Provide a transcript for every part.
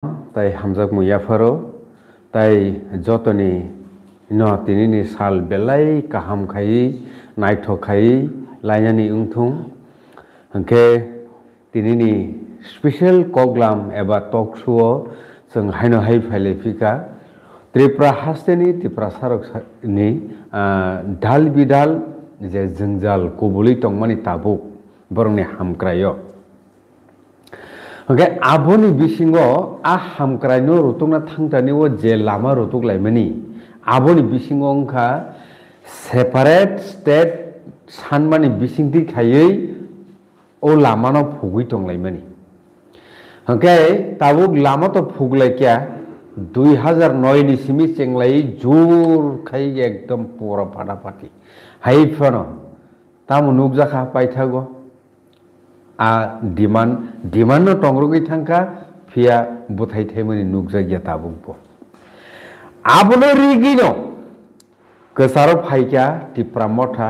তাই হামজাক মুয়াফারো তাই যতনি ন তিনিনি সাল বেলাই কাহাম খাই নাইথ খাই লাইনানি उंथुं हंखे तिनिनि स्पेशल कग्लाम एबा टक शो जों हायनो हाय फाइले फिका त्रिपुरा हास्टेनि त्रिपुरा सारकनि दाल बिदाल जे जंजाल कुबुलि टंगमानि ताबुक बरंनि हामक्रायो ओके आबोनि बिसिङो आ हामक्रायनो रुतुंना थांतानि वो जे लामा रुतुक लायमानि आबोनि बिसिङो अंखा सेपारेट स्टेट सानमानि बिसिंथि खायै ओ लामानो फुगै टंलायमानि ओके ताबुक लामा तो फुगलायक्या 2009 नि सिमि चेंगलाय जुर खाय एकदम पूरा फाटाफाटी हायफानो तामु नुगजाखा पाइथागो आ डिमांड नो टंग्रुगै थांखा फिया बुथाय थेमनि नुगजागिया ताबुकबो आबोनो रिगिनो गोसारो फाइक्या टिप्रा मथा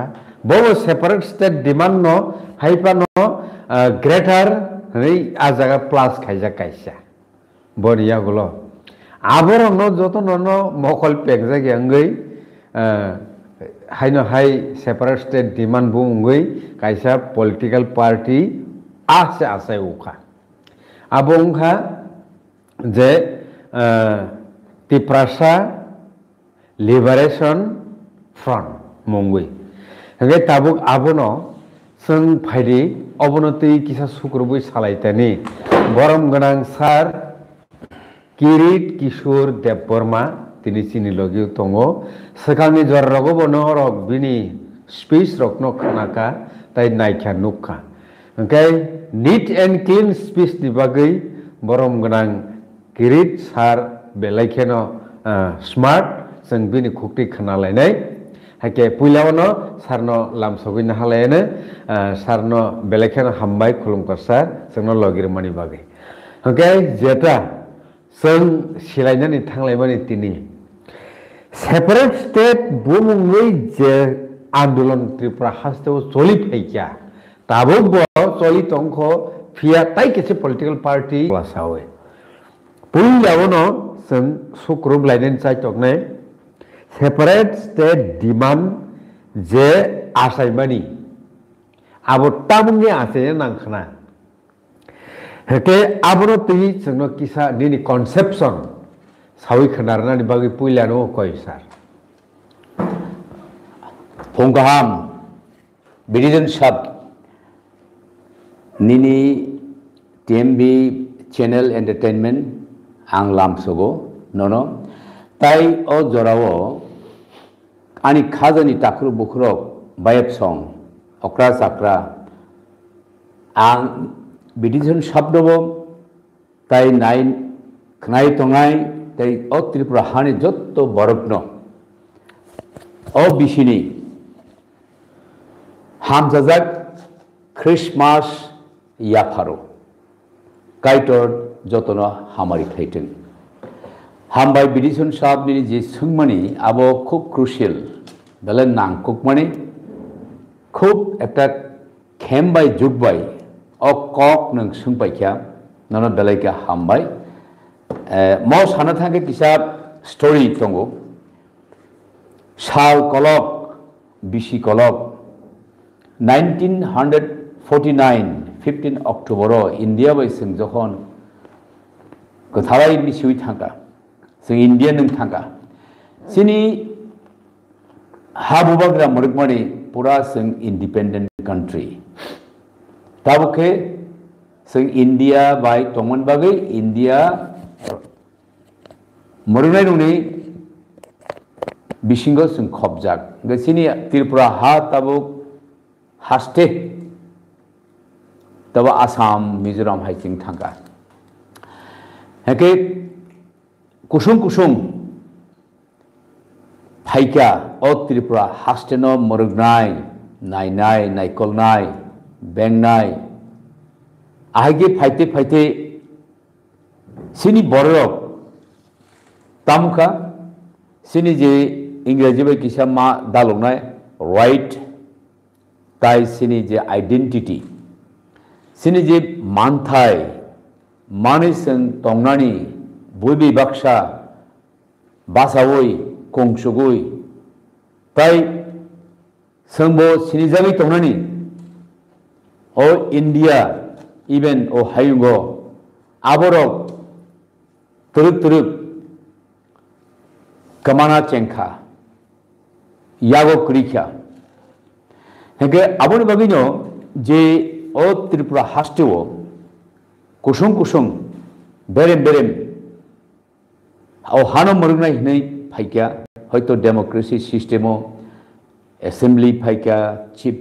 बो सेपारेट स्टेट डिमांड नो हायफानो ग्रेटर नै आजागा प्लास खायजा कायसा बनिया गुलो आबोर न जतो न मखल पेगजागिया ngै हायनो हाय सेपारेट स्टेट डिमांड बुंगै कायसा पॉलिटिकल पार्टी आसे आसे उखा आबोंखा जे तिप्रासा लिबारेशन फ्रंट मंगै हंगे ताबुक आबोनो जों फायदि अबनति किसा सुक्रबुइ सालायतानि गरम गोनां सार किरीट किशोर देबबर्मा तिनि चिनि लगिउ तंगो सखांनि जर रगो बनो रक बिनि स्पीच रकनो खानाका ताइ नायख्या नुखा ओंखाय नीट एंड क्लीन स्पीच नि बागै गरम गोनां किरीट सार बेलायखेनो स्मार्ट जों बिनि खुक्ति खानालायनाय हाके पुइलावनो सारनो लामसगैनो हालायानो सारनो बेलायखेनो हामबाय खुलुमकर सार जोंनो लगिरमानि बागै ओके जेता जों सिलायनानै थांलायमानि तिनि सेपारेट स्टेट बुमुङै जे आन्दोलन त्रिपुरा हास्टेव चलि फैक्या ताबुक चलि टंखो फिया ताइ केसे पॉलिटिकल पार्टी क्लासावे पुइलावनो जों सुक्रुब लायनानै चाइटकनाय सेपारेट स्टेट डिमांड जे आसायमानि आबो तामुंनि आसाया नांखाना हेके आबोनो तै जोंनो किसा निनि कन्सेप्शन सावि खनारनानि बागै पुइलानो कय सार फंगाहाम बिदिजन सब निनि टीएमबी चैनल एंटरटेनमेंट आं लामसगो ननो ताई ओ जरावो आनी खाजानि ताखरु बुखरक बायप सं अक्रा साक्रा आं बिदिजन शब्दबो ताई नाइन खनाय तंगाय ताई ओ त्रिपुरा हानि जत्तो बरकनो ओ बिसिनी हामजाजाक क्रिसमास याफारो काइटर जतनो हामारि थाइथों हामबाय बिदिसन साहबनि जे सोंमानि आबो खूब क्रुशियल बेले नांकुकमानि खूब एकटा खेमबाय जुगबाय ओ कक नों सोंबायख्या ननो बेलायका हामबाय म साना थांगे किसा स्टोरी दंगो साल कलक बिसि कलक 1949 15 अक्टोबर इंडिया बाय जों जखन गथाराय मिसिउ थांगा जों इंडिया नों थांगा सिनि हाबुबाग्रा मुरुगमानि पुरा जों इंडिपेंडेंट कंट्री ताबुके जों इंडिया बाय तंमन बागै इंडिया मुरुगनाय नुनि बिसिंगो जों खबजाक गसिनि त्रिपुरा हा ताबुक हास्टे तब आसाम मिजोराम हाइथिं थांगा हेके कुसुम कुसुम फाइका ओ त्रिपुरा हास्टेनो मुरुगनाय नायनाय नायकलनाय बेंनाय आहागे फाइते फाइते सिनि बरक तामुका सिनि जे इंराजी बाय किसा मा दालंनाय राइट ताई सिनि जे आइडेंटिटी सिनि जे मानथाय माने जों तंनानि বইবি বাক্সা বাসাওই কংসুগুই তাই जोंबो सिनिजागै तंनानि ओ इंडिया इवेन ओ हायुंगो आबरक तुरुक कमाना चेंखा यागो क्रिखा हेगे आबोनि बागैनो जे ओ त्रिपुरा हास्टेओ कुसुं बेरेम ओ हानो मरुंनाय हिनै फाइका हयतो डेमोक्रेसी सिस्टेमो एसेंब्ली फाइका चीफ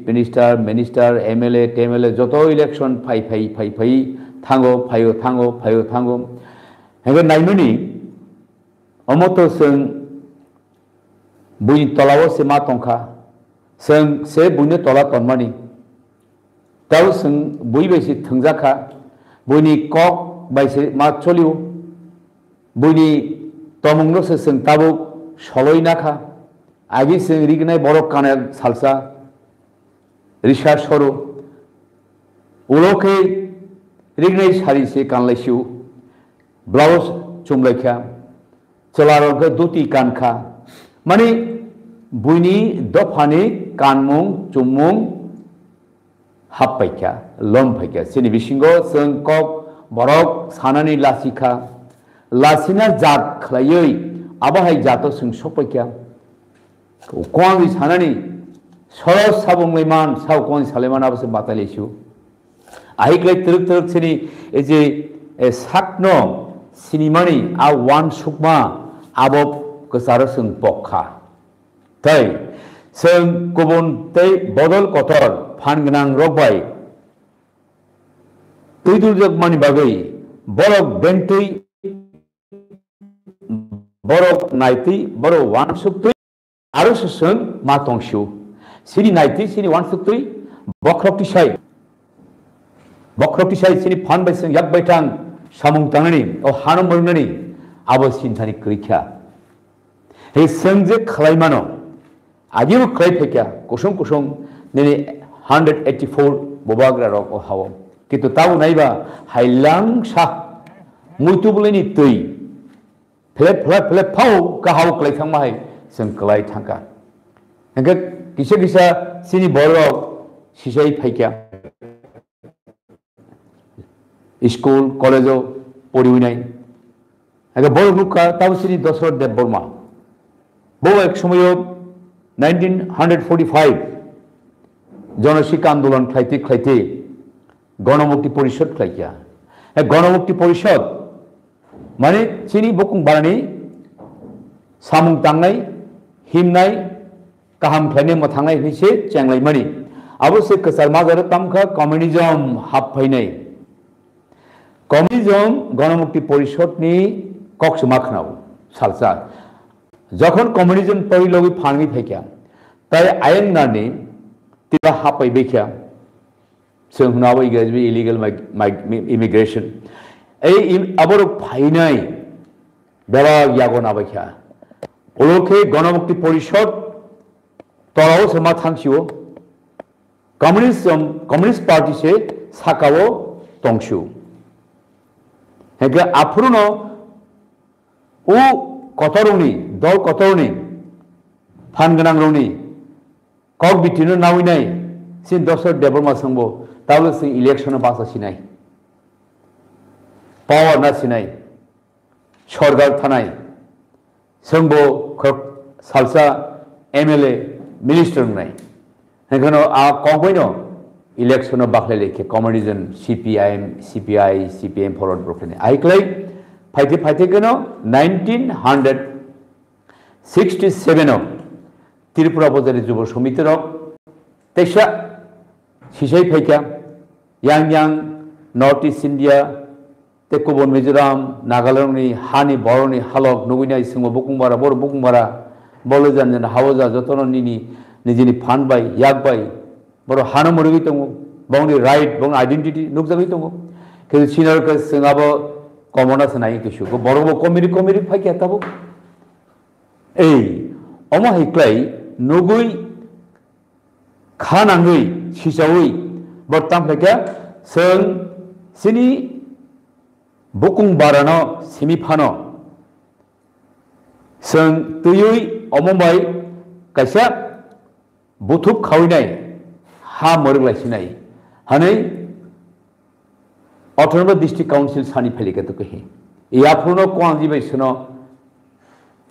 मिनिस्टर एमएलए टेमएलए जो इलेक्शन फाइ थांगो फायो हेगे नाइमनि अमतो जों बुनि तलाव से मा तंखा जों से बुनि तला तनमानि दाउ जों बुइ बायसि थंजाखा बुनि कक बायसि मा चलिउ बुनि तमुंगनो जों ताबुक सलयनाखा आगे से रिगनाय बरक काने सालसा रिसा सरो उलोके रिगनाय सारि से कानलायसिउ ब्लाउज चुमलायखा चलारके दुति कानखा माने बुइनि दफानि कानमुं चुमुं हाबपायखा लमफायखा सिनि बिसिंगो जों कक बरक सानानि लासिखा लासिना जात खलायै आबाहाय जातो जों सपायखा कौन सानानी सरस साबुंगलेमान साव कौन सालेमान आबसे बातालेसु आहिक्ले तुरुक सिनी एजे साकनो सिनिमानी आ वान सुकमा आबब कसार जों पखा तै जों गुबुन तै बदल कतर फानगोनां रगबाय तुइदुरजगमानि बागै बरक बेंतै बरक नायतै बरक वान सुक्तै आरो जों मा तंसिउ सिनि नायतै सिनि वान सुक्तै बख्रक्तिसाय सिनि फान बाय जों याक बायथां सामुं तांनानि ओ हानो मरुंनानि आबो सिन्थानि क्रिखा हे जों जे खलायमानो आदिउ खलायफैखा कुसुं नेनि 184 बबाग्रा रक ओ हाव किन्तु ताउ नायबा हाइलां सा मुइतुबुलैनि तै फ्लेप फाव काहाव क्लायथां माहाय जों क्लाय थांका हेंगे किसा सिनि बरक सिसाय फाइका स्कूल कॉलेजो पढ़िनाय हेंगे बरक लुका ताउ सिनि दशरथ देव बर्मा बो एक समय 1945 जनशिक आंदोलन खाइते गणमुक्ति परिषद खाइया गणमुक्ति परिषद माने सिनि बकुं बारानि सामुं तांनाय हिमनाय काहाम खायने मथांनाय हिसे चेंगलाय मानि अबसे कसार माजार तामखा कम्युनिज्म हाबफैनाय कम्युनिज्म गणमुक्ति परिषदनि कक्समाखनाव सालसा जखन कम्युनिज्म पहिलोगै फांगि फैख्या ताय आयेंनानि तिबा हाबफै बेख्या जों हुनाबो इंग्राजी इलीगल इमिग्रेशन ए आबर फाइनाय बेला यागो नाबाख्या उलोके गणमुक्ति परिषद तलाव से मा थांसियो कम्युनिस्ट पार्टी से साकावो तंसियो हेगे आफुरनो उ कतरनि दल कतरनि फानगोनां रौनि कक बिटिनो नाविनाय सिन दशरथ देवबर्मा संबो ताबो सिं इलेक्शन बासा सिनाय पावर ना सिनाय सरकार थानाय संबो सालसा एमएलए मिनिस्टर नाय हेगनो आ कंबैनो इलेक्शन बाखले लेखे कम्युनिज्म सीपीआई फरवर्ड ब्रोकने आइक्लाय फाइते गनो 1967 त्रिपुरा बजारी जुब समिति रक तेसा सिसाय फैका यांग नॉर्थ ईस्ट इंडिया तेकुबन मिजोराम नागालैंडनि हानि बरनि हालक नुगैनाय सिंह बुकुंबारा बर बुकुंबारा बलजान हावजा जतननि निजिनि फानबाय याकबाय बर हानो मरुगै दङ बावनि राइट बावनि आइडेंटिटी नुगजागै दङ किन्तु सिनारखौ जोंहाबो कमना सनाय किसुखौ बरबो कमिरि फाइखा ताबो ए अमा हिक्लाय नुगै खानाङै सिसावै बर्ताम फाइखा जों सिनि बुकुं बारानो सिमिफानो जों tuyui omombai kaisa buthuk khawinai ha morglaisinai hanai Autonomous District Council sani phalika to kehi ya phuno kwangji bai suno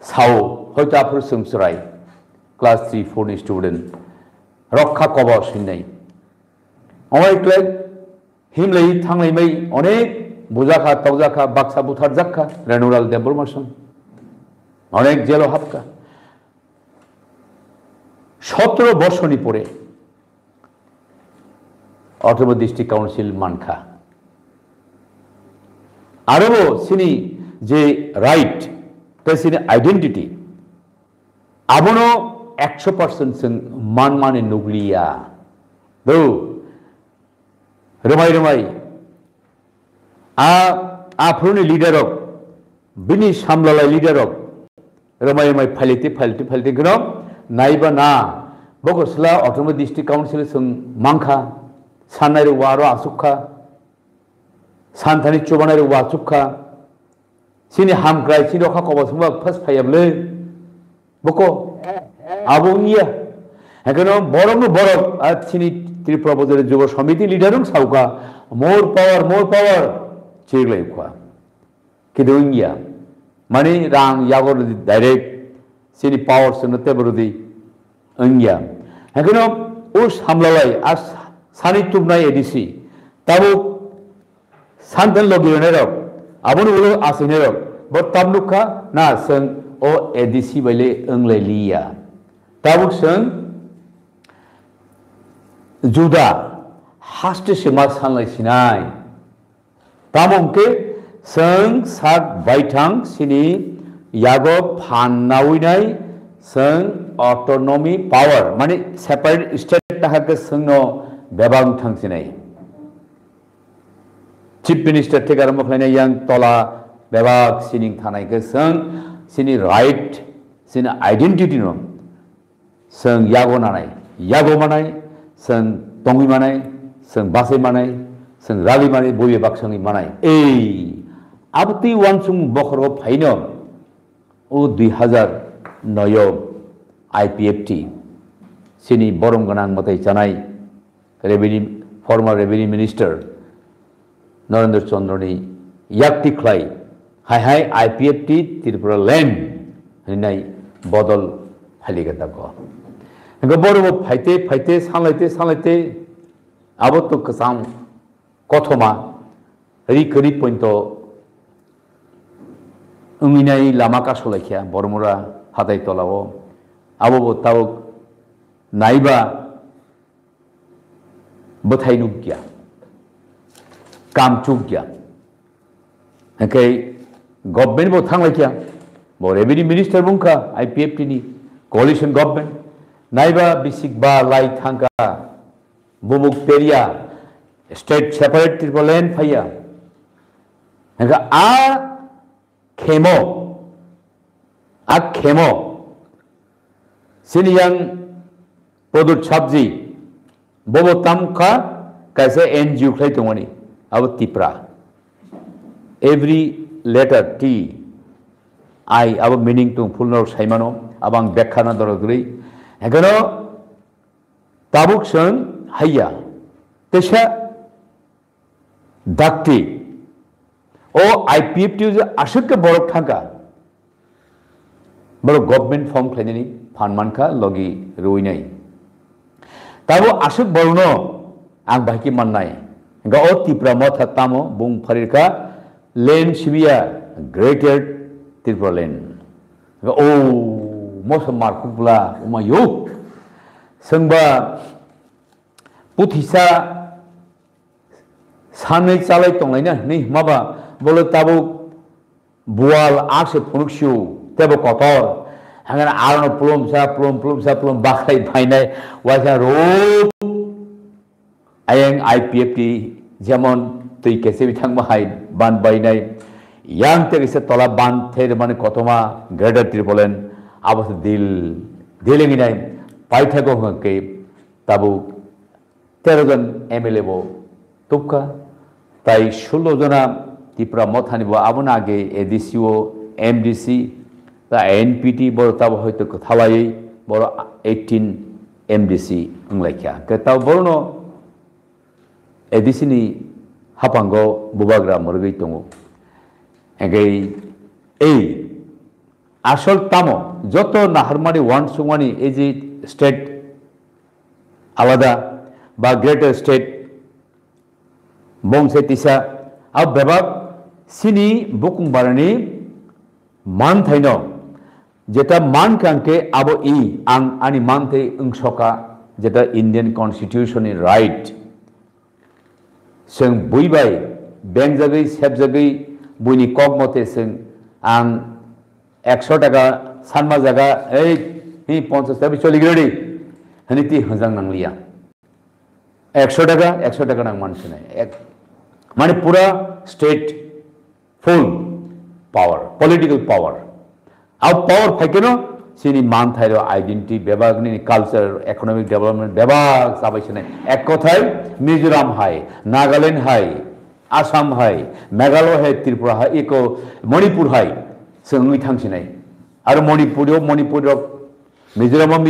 sao hoyto apur sumsurai class 3 4 ni student rokha kobo sinai amai klek himlei thanglei mai onek bujaka tawjaka baksa buthar jakka renewal development অনেক jail হাপকা 17 বর্ষনি পরে autonomous district council মানখা আরো সিনি যে right সিনি identity আবনো 100% जों मान माने नुगलिया दो रमाय रमाय आफोरनि लिडारक बिनि सामलालाय लिडारक रमाय रमाय फालिते गनो नायबा ना बगसला ऑटोनोमस डिस्ट्रिक्ट काउंसिल जों मांखा साननाय वारो आसुखा सानथानि चबानाय वासुखा सिनि हामग्राय सिनि रखा कबसुमा फार्स्ट फायाबले बको आबुनिया हेकनो बरम बरक सिनि त्रिपुरा बजार जुब समिति लिडारं साउका मोर पावर चिरलायखा किदुनिया माने रां यागोर डायरेक्ट सिनि पावर सनो तेबरुदि अंगिया हेकनो उस हमलालाय आस सानि तुबनाय एडिसि ताबो सानथन लगिनेरो आबुन उलो आसिनेरो ब ताबलुखा ना जों ओ एडिसि बायले अंलायलिया ताबो जों जुदा हास्टे सेमा सानलायसिनाय तामंके जों सात बायथां सिनि यागो फाननावैनाय जों अटोनमी पावर माने सेपारेट स्टेट ताहाके जोंनो बेबां थांसिनाय चीफ मिनिस्टर थे आरम्भ खालामनाय यां तला बेबाग सिनिं थानायखौ जों सिनि राइट सिनि आइडेन्टिटि नो जों यागो मानाय जों दंगि मानाय जों बासै मानाय जों रालि मानाय बये बाक्सांनि मानाय अब ती वानसुं बखरो फाइनो ओ 2009 IPFT सिनि बरम गनां मथै जानाय revenue former revenue minister Narendra चंद्रनि याक्ति ख्लाय हाय IPFT त्रिपुरा लैंड होननाय बदल फालिगताको बरम फाइते सालायते अब तो कसां कथमा रिकरि पॉइंट उमिनाय लामा का सलायखिया बरमुरा हाथाय तलाव आबो ताव नायबा बथायनु गया कामचुक गया हकै गवर्नमेंट बो थांलायखिया बो रेवेन्यू मिनिस्टर बुंखा IPFT नि कोalition गवर्नमेंट नायबा बिसिकबा लाई थांगा बुमुक पेरिया स्टेट सेपारेट त्रिपुरा लैंड फाया हका खेमो सिनियां पदुत साबजी बोबो तामखा कैसे NGO खाय दंगनि अब Tipra every letter T I अब मीनिंग तुम फुलनो साइमानो अब आं बेखाना दरगरै हेगनो ताबुक जों हाया तेसा दाक्ति ओ IPFT जो आशुक बरक थांगा बरो गवर्नमेंट फॉर्म खायनि फानमानखा लगी रुइनाय ताबो आशुक बरनो आं बाकी माननाय गा ओ तिप्रा मथा तामो बुं फरिका लेन सिबिया ग्रेटर त्रिपुरा लैंड गा ओ मोस मारकुबला उमायो संबा पुथिसा सानै चालाय तंलायना नै माबा बोलो ताबो बुआल आसे फुनुक्सिउ तेबो कतर हांगान आरनो प्लुम बाखाय फायनाय वाजा रो आयें IPFT जेमन तै केसे बिथां बाहाय बान बायनाय यां तेगेसे तला बान थेर माने कतमा ग्रेटर त्रिपुरा लैंड आबस दिलेंगिनाय पाइथागो हके ताबु 13 जन MLA बो तुका ताई 16 जना त्रिपुरा मथानि बो आबन आगे ADCO MDC दा एनपीटी बर ताब हयतो थावायै बर 18 एमडीसी अंलायखा केताव बरनो एडिसिनी हापांगो बुबाग्रा मरगै दङो एगै ए आसल तामो যত नाहारमानि वान सुमानि एजी स्टेट आलादा बा ग्रेटर स्टेट बंसे तिसा अब बेबाक सिनी बुकुं बारनि मान थाइनो जेटा मान कांके आबो इ आं आनि मान थै ओंसका जेटा इंडियन कन्स्टिट्यूशननि राइट जों बुइबाय बेंजागै सेबजागै बुइनि कक मते जों आं 100 टाका सानमा जागा ओइ हि 50 टाका चलिग्रेडी हनिति हजां नांलिया 100 टाका नां मानसिनाय माने पूरा state full power political power अब पावर फाइकेनो सिनी मान थाइरो आइडेंटिटी बेबागनि कल्चर इकोनॉमिक डेवलपमेंट बेबाग साबायसने एक कथाय मिजोराम हाय नागालैंड हाय आसाम हाय मेघालय हाय त्रिपुरा हाय इको मणिपुर हाय जोंनि थांसिनाय आरो मणिपुर मिजोराम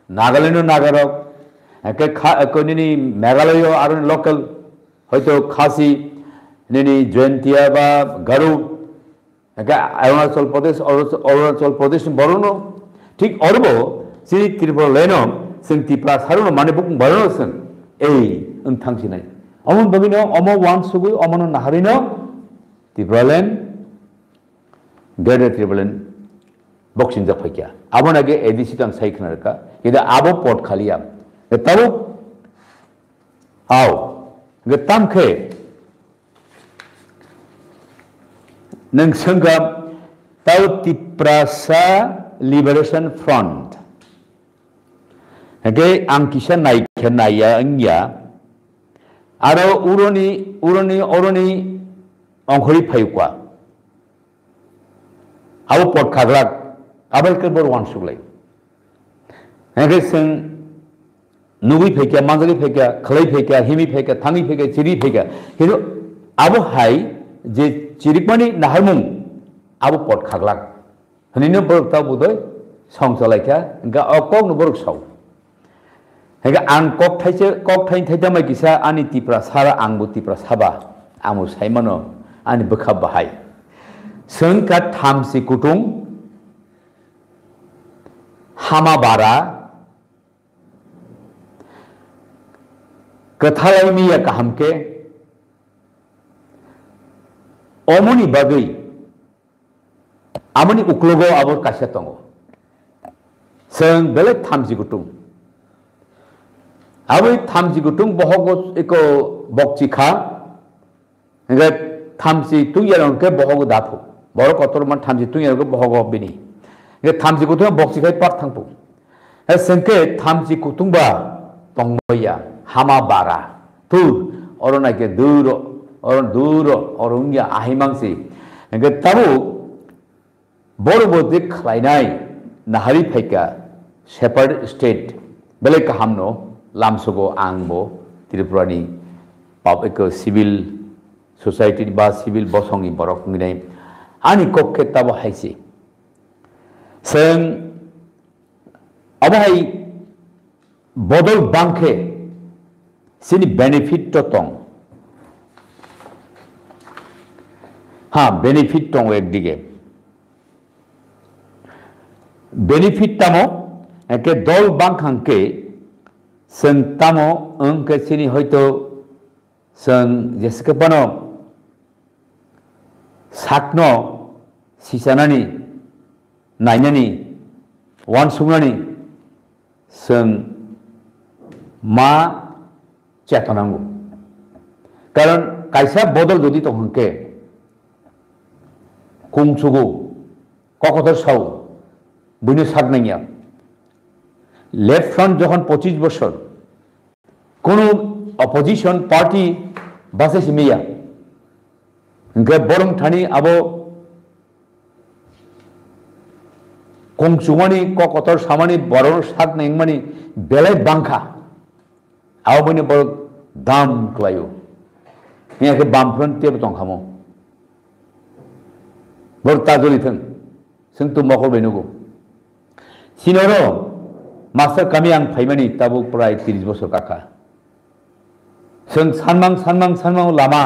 नागालैंड नागारक एके मेघालय आरो लोकल हयतो खासी निनी जयंतिया बा गारो अरुणाचल प्रदेश बरनो ठीक अरबो सिरि त्रिपुरा लेनो जों त्रिपुरा सारुनो माने बुक बरनो जों ए ओं थांसिनाय अमन बगिनो अमो वान सुगु अमन नाहारिनो त्रिपुरा लेन ग्रेटर त्रिपुरा लेन बक्सिंग जाफाइया आबोनागे एडिसि तां साइखनारका किदा आबो पोर्ट खालिया ताबो आओ गतामखे नोंसंगा ताउ तिप्रासा लिबरेशन फ्रंट हगे आं किसा नायखे नाया अंगिया आरो उरनि अंखरि फायुका आबो पट खाग्राक आबेलके बर वान सुगलाय हगे जों नुगै फैका मांगै फैका खलै फैका हिमि फैका थाङै फैका चिरि फैका किन्तु आबो हाय जे चिरिकमानि नाहारमुं आबो पट खाग्लाक हनिनो बरकता बुदय संसलायखा गा अकक न बरक साव हेगा आं कक थाइन थाइदा माय किसा आनि तिप्रा सारा आंबो तिप्रा साबा आमु साइमानो आनि बखा बाहाय जोंका थामसि कुटुं हामा बारा कथालायमिया काहामके अमनि बागै आमनि उक्लगो आबर कासे तंगो जों बेले थामजि गुटुं आबै थामजि गुटुं बहगो एको बक्चिखा हेगे थामजि तुयारंके बहगो दाफु बर कतरमान थामजि तुयारंके बहगो बिनि हे थामजि गुटुं बक्चिखाय पार थांपु हे जोंके थामजि गुटुंबा तंगया हामा बारा तु अरनाके दूर अरंगिया आहिमांसि हेगे ताबु बरबोदि खलायनाय नाहारि फाइका सेपारेट स्टेट बेले काहामनो लामसगो आंबो त्रिपुरानि पाब्लिक सिविल सोसाइटी बा सिविल बसंनि बरकनिनाय आनि कक्के ताबो हायसि जों अबहाय बदल बांखे सिनि बेनिफिट तो तंग हाँ बेनिफिट तंग एकदिगे बेनिफिट तामो एके दल बांखांके जों तामो अंके सिनि हयतो जों जेसेके बनो साकनो सिसानानि नायनानि वान सुंनानि जों मा चेतनांगौ कारण कायसा बदल जदि तंके कुंसुगु ककतर साव बुझनो सागनाइया लेफ्ट फ्रंट जखन 25 बছর कोनो अपोजिशन पार्टी बासे सिमिया इनके बरं थानी आबो कुंसुमानि ककतर सामानि बरं सागनाइमानि बेले बांखा आओ बने बर दाम क्लायो इयाके बामफ्रन तेब तंखामो बर ताजलिथों जों तो मखर बेनुगो सिनरो मास्टर kami ang फाइमानि ताबुक प्राय 30 बोसोर काका जों सानमां लामा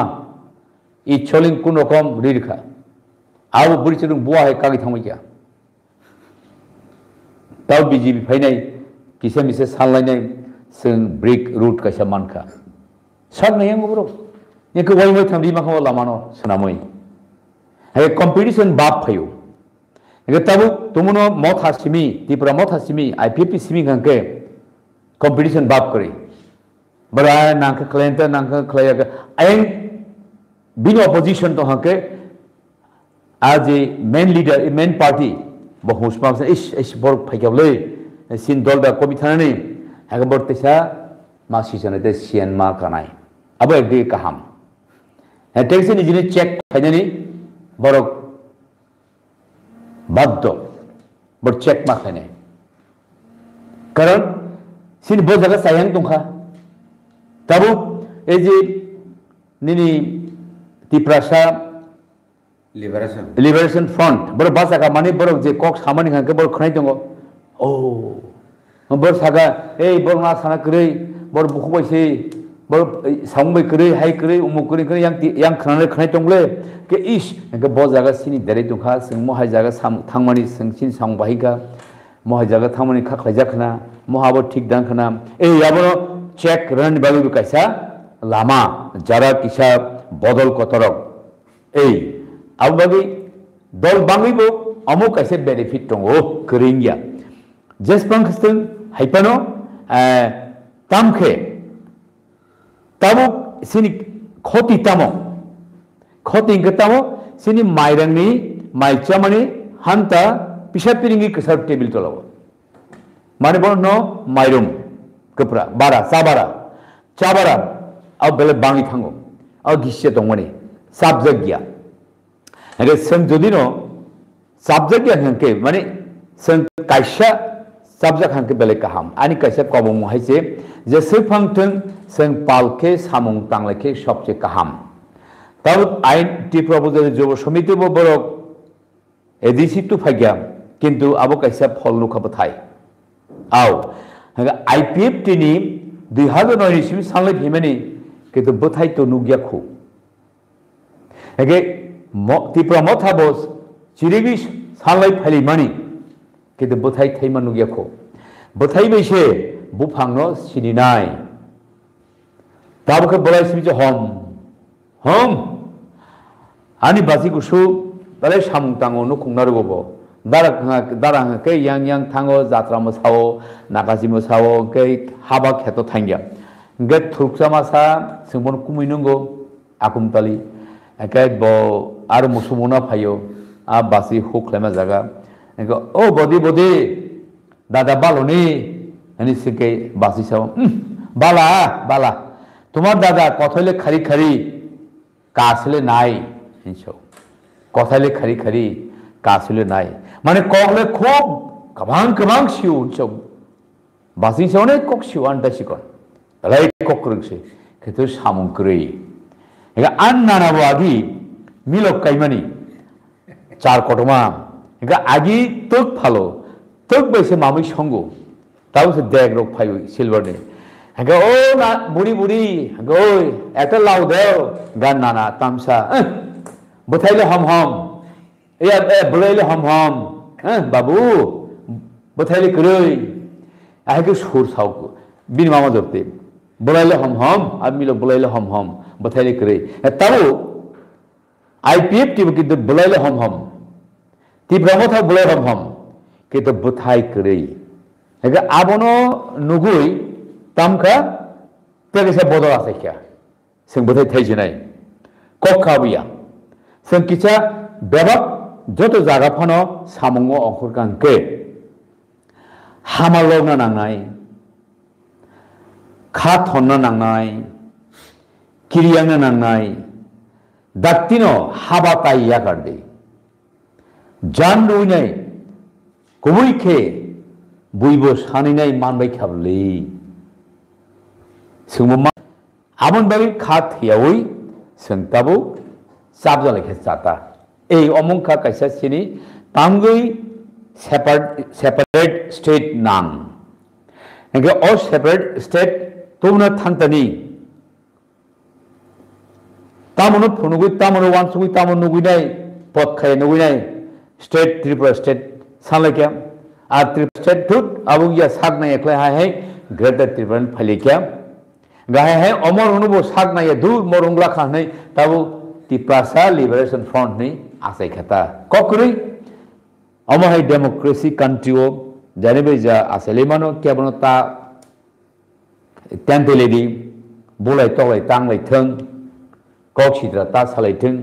इ चलिं कुन रकम रिरखा आव बुरिचुं बुआ है कागि थांबाय गया ताव बीजेपी फाइनाय किसे मिसे सानलायनाय जों ब्रिक रूट कायसा मानखा साननाय आं बरो नेको वाइमै थांदि माखौ लामानो सनामै हे कम्पिटिशन बाप फायो हे ताबु तुमनो मत हासिमी त्रिपुरा मत हासिमी आईपीपी सिमी गंके कम्पिटिशन बाप करी बरा नांख क्लाइंट नांख क्लाइक आयन बिन अपोजिशन तो हके आज ए मेन लीडर मेन पार्टी बहुस्मा इस बर फाइकले सिन दल दा कमिटानि हे बर तेसा मासी जने सिएन मा कानाय अब एक काहाम हे टेक्सी निजिनि चेक फाइनानि बरक बाध्य बर चेक मा खायनाय कारण सिन ब जागा सायहां दंखा ताबु ए जे निनि तिप्रासा लिबरेशन फ्रंट बर बासागा माने बर जे कक सामानि खांके बर खनाय दङ ओ बर सागा ए बर ना साना करै बर बुखबायसै बर सावंबाय करै हाय करै उमुक करै yang खनानै खनाय दंले के इस के ब जागा सिनि देरै दंखा जों महाय जागा थांमानि जोंसिन सां बाहिगा महाय जागा थांमानि खाख्लाय जाखना महाबो ठीक दानखना ए याबो चेक रन बागु कायसा लामा जारा किसा बदल कतरक ए आबुबागै दल बाङैबो अमुक कायसे बेनिफिट दङ करिंगिया जेसबां खस्तों हाइपानो तामखे तामो सिनि खति तामो खति गतामो सिनि माइरंनि माइचामानि हान्ता पिसापिरिंगि कसार टेबिल तलाव माने बनो माइरं गप्रा बारा चाबारा अब बेले बाङि थांगो अब गिसे दंमोनि साबजगिया अरे जों जुदिनो साबजगिया हंके माने जों कायसा साबजा खांके बेले काहाम आनि कायसा कबम हायसे जे सोफांथों जों पालके सामुं तांलेके सबसे काहाम तब आइन त्रिपुरा बजारे जुब समिति बरक एडिसी तो फाइग्या किंतु आबो कायसा फल नुखाबथाय आव आईपीएफ टिनि 2009 सिम सानलाय भिमानि किंतु बथाय तो नुगियाखौ हेगे त्रिपुरा मथाबस चिरिगि सानलाय फालि मानि किंतु बथाय थाइमा नुगियाखौ बथाय बैसे बुफांनो सिनिनाय ताबखौ बलायसिम हम आनि बासि गुसु दाले सामुं तांगो नु खुंनारगोबो दारा के yang थांगो जात्रा मोसावो नागासि मोसावो के हाबा खेतो थांगिया गे थुकसा मासा जोंबन कुमैनंगो आकुमतालि एके ब आरो मुसुमना फायो आ बासि हुख्लेमा जागा ओ बदी दादा बालोनी अनि सिके बासि साव बाला तुम्हार दादा कथले खरी कासले नाय हिंसौ कथले खरी कासले नाय माने कखले खूब गोबां सिउ हिंसौ बासि सावने कक सिउ आन्दा सिकन राय कक्रंसे केतु सामुं ग्रै एगा आन्नानाबो आगि मिलक काइमानि चार कटमा एगा आगि तक फालो तक बैसे मामै संगो ताबसे देग रक फायो सिलवर ने एगा ओ ना बुरी एगा ओय एटा लाव देव गान नाना तामसा बथाइले हम ए बुलाइले हम बाबू बथाइले करै आगे सुर सावको बिन मामा जबते बुलाइले हम आ मिलो बुलाइले हम बथाइले करै ताबो आईपीएफ टिबो किन्तु बुलाइले हम त्रिपुरा मथा बुलाइ हम किन्तु बथाइ करै एगा आबनो नुगुइ तामखा तेगेसे बदल आसाइखा जों बथाइ थाइजनाय कखाबिया जों किसा बेबाक जत जागा फानो सामुंगो अंखर गांके हामालौना नांनाय खाथनना नांनाय किरियांना नांनाय दाक्तिनो हाबा ताइया गारदे जान रुइनाय गुबैखे बुइबो सानैनाय मानबाय खाबलै सोंबो आबन बागै खाथयावै सोंताबो साबजालायखे जाता ए अमंखा कायसा सिनि tamgui separate state nang engke all separate state tumna thangtani tamono phunugui tamono wansugui tamono nugui nai pot khai nugui nai state Tripura state sanlakya a Tripura state thut abugya sakna ekla hai greater Tripura phalikya gahe hai omor hunubo sakna ya dur morungla khanai tabu Tripura Liberation Front ni asai khata kokuri omor hai democracy country o janibe ja aselemano kebono ta tenteledi bulai toklai tanglai thung kok sidra ta salai thung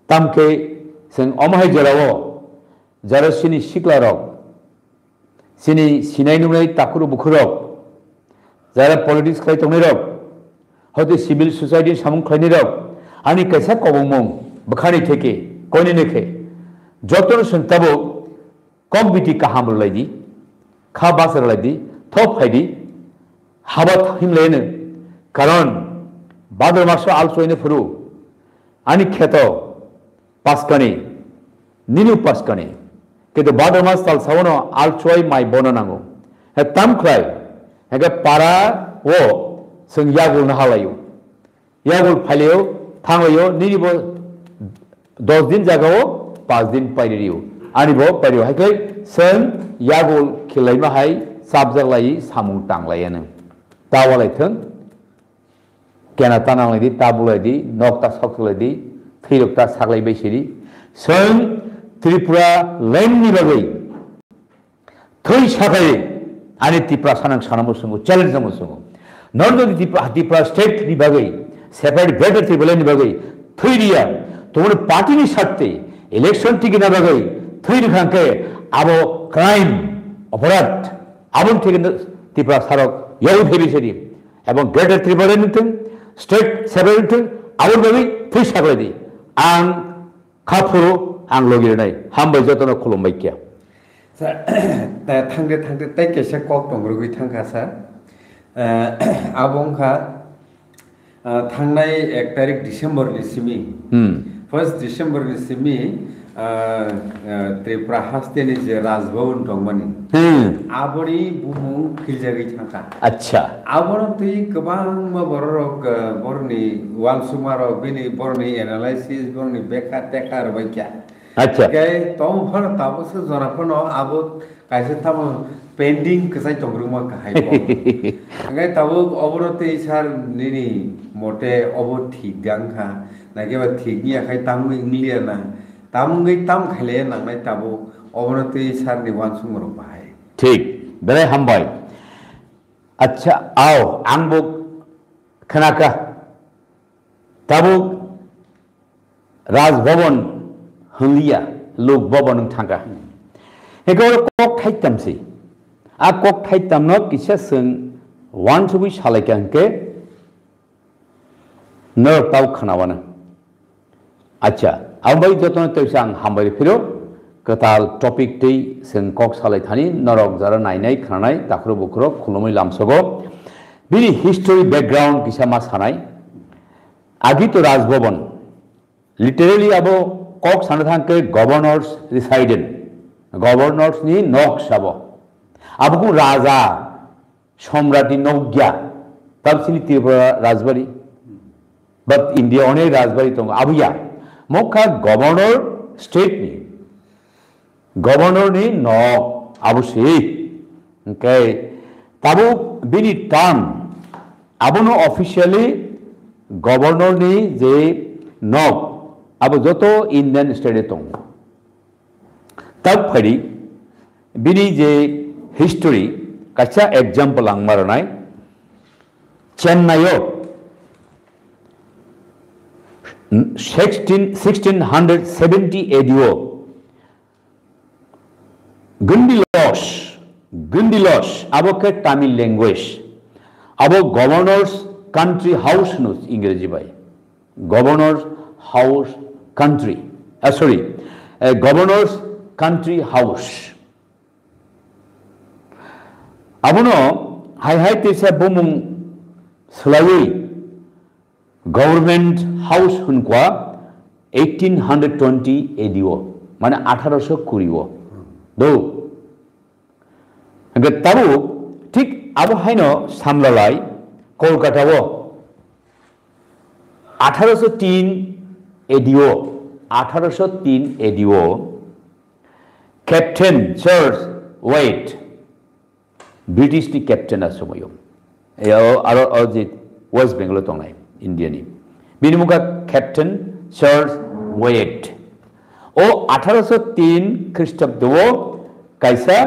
tamke sing omor hai jarawo jara sini sikla rok sini sinai nungai takuru bukhurok jara politics khai tongnai rok hote civil society samung khlaini rok ani kaisa kobongmong bukhani theke koini nekhe jotor sentabo kombiti kaham laidi kha basar laidi thop haidi habat himlene karon badar maso alsoine furu ani kheto paskani ninu paskani কিন্তু বাদর মাস তাল সাবনো আলচয় মাই বনো নাঙ্গো হে তাম খ্লাই হেগে পারা ও जों यागुल हालायो यागुल फाइलियो थांलायो निरिबो 10 दिन जागाओ 5 दिन पाइरियो आनिबो पाइरियो हाइकै जों यागुल खिलाइमा हाय साबजागलायि सामुं टांलायानो दावालायथों केना तानांलायदि ताबुलायदि नक्ता सकलायदि थैरकता सागलायबायसिरि जों त्रिपुरा लैंडनि बागै थै सागाय आनि त्रिपुरा सानां सानामो सोंगो चैलेंज नामो सोंगो नर्थ त्रिपुरा स्टेट नि बागै सेपारेट ग्रेटर त्रिपुरा नि बागै थैरिया तोर पार्टी नि साथे इलेक्शन टिकिना बागै थैरि खांके आबो क्राइम अपराध आबन थिगन त्रिपुरा सारक यौ भेबिसरि एबं ग्रेटर त्रिपुरा नि थं स्टेट सेपारेट आबन बागै थै सागायदि आं खाफुरो आं लगिरनाय हामबाय जतन खुलुमबाय क्या थांदे थांदे तै केसे कक दंग्रुगै थांखासा आबंखा थांनाय 1 तारिख डिसेम्बर नि सिमी 1 डिसेम्बर नि सिमी त्रिपुरा हास्तेनि जे राजभवन दंमोन आबनि बुमुं फिलजागै थांखा अच्छा आबन तै गोबां बरनि वालसुमार बिनि बरनि एनालाइसिस बरनि बेका टेकार बायका अच्छा के तम फर ताबसो जनाफनो आबो कायसे थाम पेंडिंग कसाय दंग्रुमा काहाय अंगाय ताबो अबरते सार निनि मोटे अबो ठीक गांखा नागेबा ठीक नि आखाय तामु इंग्लिया ना तामुंगै ताम खाले नांनाय ताबो अबरते सार नि वानसुमरो बाहाय ठीक बेरे हामबाय अच्छा आओ आंबो खनाका ताबो राजभवन हलिया लोक भवन थांगा एगो कक थाइतमसै आ कक थाइतमनो किसे जों वानसुबि सालायखांके नरताव खनावानो अच्छा आंबाय जतन तैसा आं हामबाय फिरो कताल टपिक दै जों कक सालायथानि नरक जारा नायनाय खानाय दाखरो बुखरो खुलुमै लामसगो बिनि हिस्टरी बैकग्राउंड किसा मा सानाय आगि तो राजभवन लिटरेली आबो कक सानथांके गवर्नर्स रिसाइडेड गवर्नर्स नि नक साबो आबको राजा सम्राटनि नग्या तबसिनि त्रिपुरा राजबाड़ी बट इंडिया अनेक राजबाड़ी दं आबुया मखा गवर्नर स्टेट नि गवर्नर नि नक आबुसि ओके ताबो बिनि टर्म आबनो ऑफिशियली गवर्नर नि जे नक अब जो इंडियन स्टेट दं तब फड़ी बिनी जे हिस्टोरी कच्चा एग्जाम्पल आं मारनाय चेन्नई 1670 एडिओ गुंडिलस अब के तमिल लैंग्वेज अब गवर्नर्स कंट्री हाउस नुस इंग्रेजी बाय governor's house country sorry governor's country house abono hai tesa bumung slawai government house hunkwa 1820 ADO মানে 1820 দৌ তাবো ঠিক আবো হাইন সামলালাই কলকাতাও 1803 এডিও 1803 এডিও ক্যাপ্টেন চার্লস ওয়েট ব্রিটিশনি ক্যাপ্টেন আসমাयो आरो जे वेस्ट बेंगल दंनाय इन्डियानि बिनि मुगा कैप्टेन चार्ल्स वेट ओ 1803 ख्रीष्टाब्दआव कायसा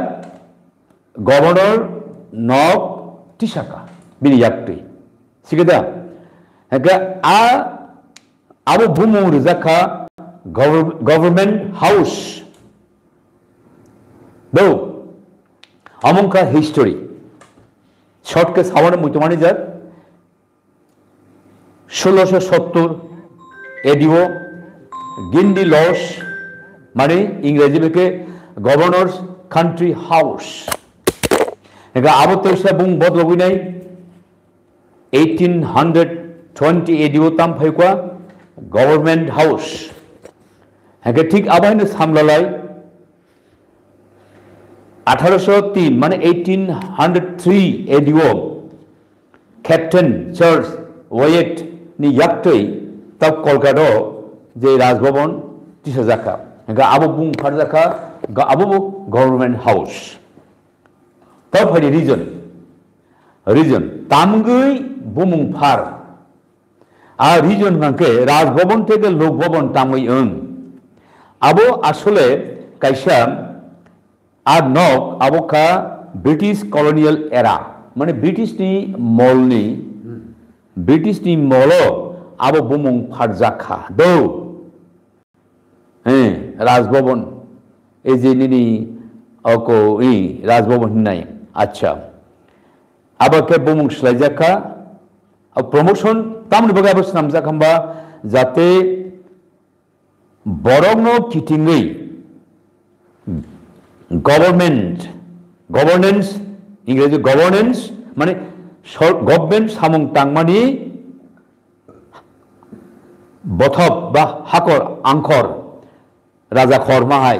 गवर्नर नॉर्थ टिशाका बिनि याक्ति सिगदा हगा आ आबो बुमु रजाखा गवर्नमेंट हाउस दो अमंका हिस्टोरी शॉर्ट के सावन मुतमानी जात 1670 एडिओ गिंडी लॉस माने इंग्रजी में के गवर्नर्स कंट्री हाउस एगा आबो तोसा बुंग बदल गइनाय 1820 एडिओ ताम फैक्वा गवर्नमेंट हाउस एगा ठीक आबायनो सामलालाय 1803 माने 1803 एडिओ कैप्टेन चार्ल्स वेट नि याक्तै तब कलकाता जे राजभवन तिसा जाखा एगा आबो बुंग फार जाखा आबो गवर्नमेंट हाउस तब फैदि रीजन तामगै बुमुं फार आ रीजन मानके राजभवन থেকে लोकभवन तामै आबो आसले कायसा আর নক আবকা ব্রিটিশ কলোনিয়াল এরা মানে ব্রিটিশনি মল আবো বুমুং ফারজাখা দৌ হ্যাঁ রাজভবন এই যে নিনি অকো ই রাজভবন নাই আচ্ছা আবকে বুমুং স্লাইজাখা প্রমোশন তামনি বগা বস নামজাখাম্বা যাতে বরংনো কিটিংই गवर्नेंस इंग्रेजी गवर्नेंस माने गवर्नमेंट सामुं तांगमानि बथब बा हाकर आंखर राजा खर माहाय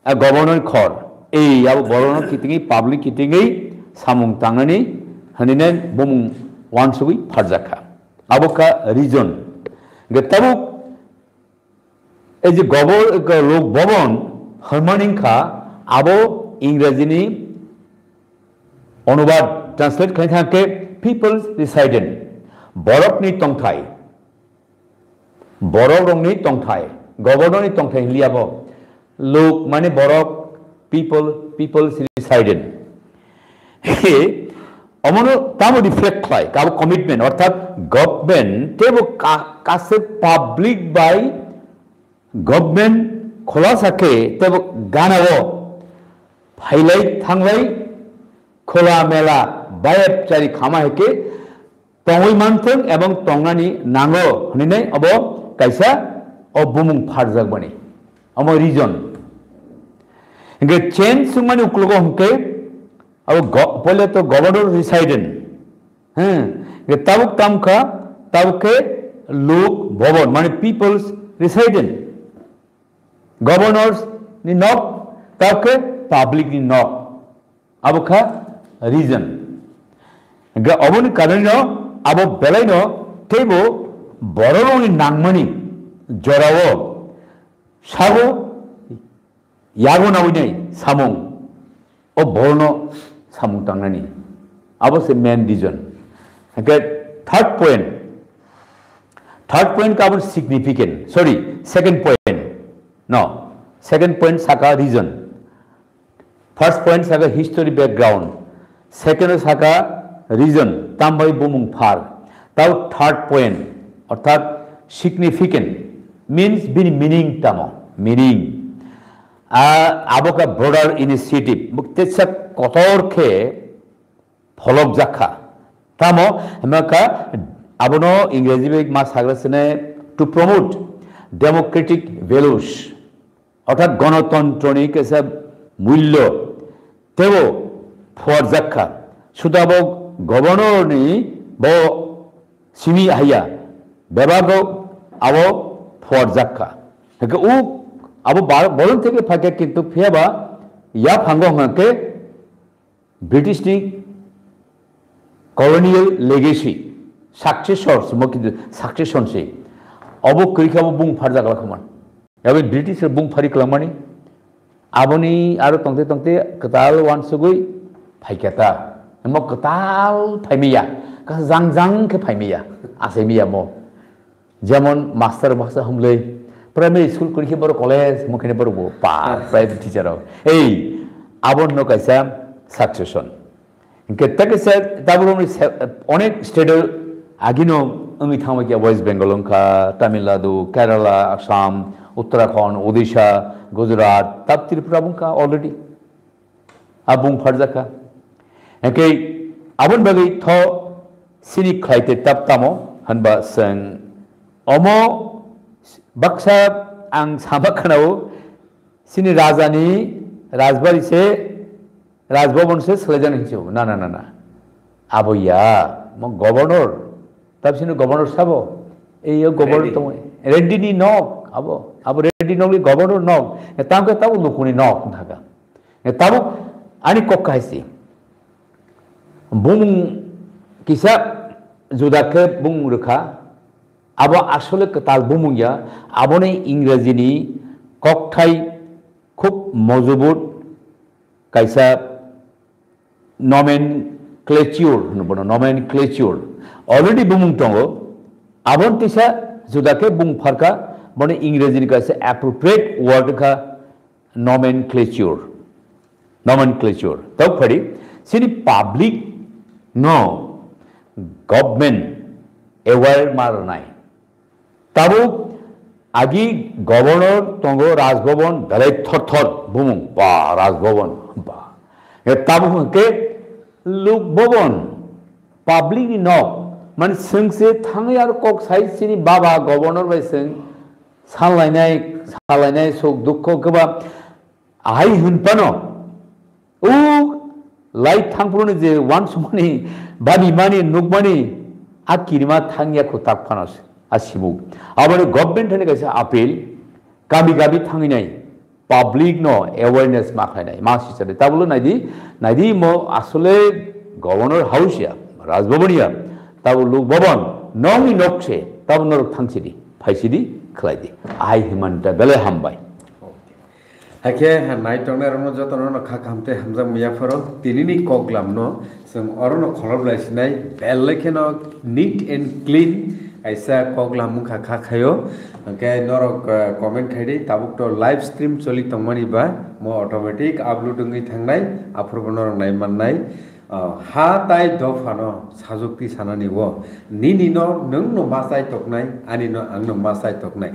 गवर्नर खर ए आव बरनो किटिंगै पब्लिक किटिंगै सामुं तांगनानि हनिने बुमुं वानसुगै फारजाखा आबका रीजन गताबु ए जे लोक भवन हरमानिंखा आबो इंग्रजीनि अनुवाद ट्रांसलेट खालामनायखे पिपल्स रिसाइडेंट बरफनि तंथाय बरफ रंनि तंथाय गवर्नरनि तंथाय लियाबो लोक माने बरफ पिपल्स रिसाइडेंट हे अमनो तामो रिफ्लेक्ट खाय काबो कमिटमेंट अर्थात गवर्नमेंट तेबो कासे पब्लिक बाय गवर्नमेंट खोला साके तेबो गानावो फाइलाय थांलाय खोला मेला बायब चारि खामा हेके तंगै मानथों एवं तंगनानि नांगो हनिने अब कायसा बुमुं फारजागबानि अम रीजन इंगे चेन सुमानि उक्लगो हमके अब पहले तो गवर्नर रिसाइडेंट हैं ये ताबुक तामखा ताबुके लोक भवन माने पीपल्स रिसाइडेंट गवर्नर्स नि नॉक ताके पब्लिक नि नॉक अबखा रीजन गे अबनि कारणनो आबो बेलायनो तेबो बररनि नांगमानि जरावो सागो यागो नावैनै सामुं ओ बरनो सामुं तांनानि आबो से मेन रीजन गे थर्ड पॉइंट का significant sorry second point No. Second point saka reason. First point saka history background. Second saka reason. Tambai bumung far. Tau third point. Orthat significant means meaning tamo meaning. Aboka broader initiative. Muktesa kotor ke follow zakha. Tamo hamaka abono English big mas hagrasene to promote democratic values. अर्थात गणतंत्रनि केसे मूल्य तेबो फरजाखा सुदाबो गवर्नरनि बो सिमी हाया बेबागो आवो फरजाखा हेके उ abo bolon theke phaike kintu pheba ya phango hangke British ni colonial legacy successors mo kintu succession se abo krikabo bung pharja kala khaman yabe British bung phari kalamani aboni aro tongte tongte katal wan sugui phaikata mo katal phaimiya ka jang jang ke phaimiya asemiya mo যেমন master master হামলে primary school করি বড় college মুখে বড় পা private টিচারও এই আবন্ন কাইসা succession কেতাকে sir তারপর অনেক স্টেটের আগিনো আমি থামাকে ওয়েস্ট বেঙ্গল অঙ্কা তামিলনাডু কেরালা আসাম উত্তরাখণ্ড ওড়িশা গুজরাট তাপ ত্রিপুরা বুংকা অলরেডি আবুং ফারজাকা একে আবন বাগै থ সিনি খাইতে তাপ তামো হানবা song Omo baksa ang sama kanau sini rajani rajbari se rajbhavan se selejan hicho na na na na abo ya mo governor tab sini governor sabo ei governor to ready ni nok abo ready no governor nok tamke tabu lukuni nok thaka tabu ani kokka haisi bung kisa judake bung rekha abo আসলে কাল বুমুইয়া আবনে ইংরেজিনি ককঠাই খুব মজবুত কাইসা nomenclature হনবনো nomenclature already বুমুং দङ আবন তিসা जुदाके बुं फारका बने इंग्रेजिनि कासे appropriate word का nomenclature तब फड़ी सिनी पब्लिक नो गवर्नमेंट अवेयर मारनाय ताबो आगी गवर्नर तंगो राजभवन दलाई थर थर बुमुं बा राजभवन बा ए ताबो के लुक भवन पब्लिक नो मान संसे थांगे आरो कक साइड सिनी बाबा गवर्नर बाय जों सालायनाय सुख दुख गोबा आहाय होनपानो उ लाइट थांपुरनो जे वान समनि बानि मानि नुकमानि आ किरिमा थांगिया को ताकफानास आसिबु आबानो गवर्नमेंट होने गासे आपिल गामि गामि थांगिनाय पब्लिक नो अवेयरनेस माखायनाय मासिसरे ताबलो नायदि मो आसले गवर्नर हाउस या राजभवनिया ताबो लुक भवन नंनि नकसे ताबो नरक थांसिदि फाइसिदि खलायदि आहाय हिमानता बेले हामबाय हाके नाइटने रनो जतनो खाखामते हमजा मुयाफरो तिनिनि कगलामनो जों अरनो खलबलायसिनाय बेलेखेनो नीट एंड क्लीन ऐसा कगलाम मुखा खाखायो के नरक कमेंट खाइदि ताबुक तो लाइव स्ट्रीम चलि तंमानिबा मो ऑटोमेटिक आपलोडिंगै थांनाय आफरबो नरक नाय माननाय हा ताय दफानो साजुक्ति सानानि वो निनि नो नों नो मासाय तकनाय आनि नो आं नो मासाय तकनाय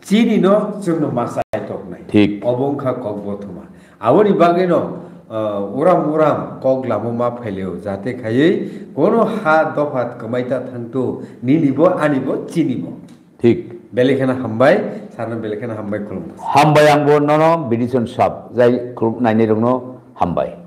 चिनि नो जों नो मासाय तकनाय ठीक अबंखा कगबथमा आवनि बागै नो उराम कगलामो मा फैलेव जाते खायै कोनो हा दफात कमाइता थांतो निनिबो आनिबो चिनिबो ठीक बेलेखाना हामबाय सारनो बेलेखाना हामबाय खुलुम हामबाय आंबो ननो बिदिसन साब जाय खुलुम नायनि दंनो हामबाय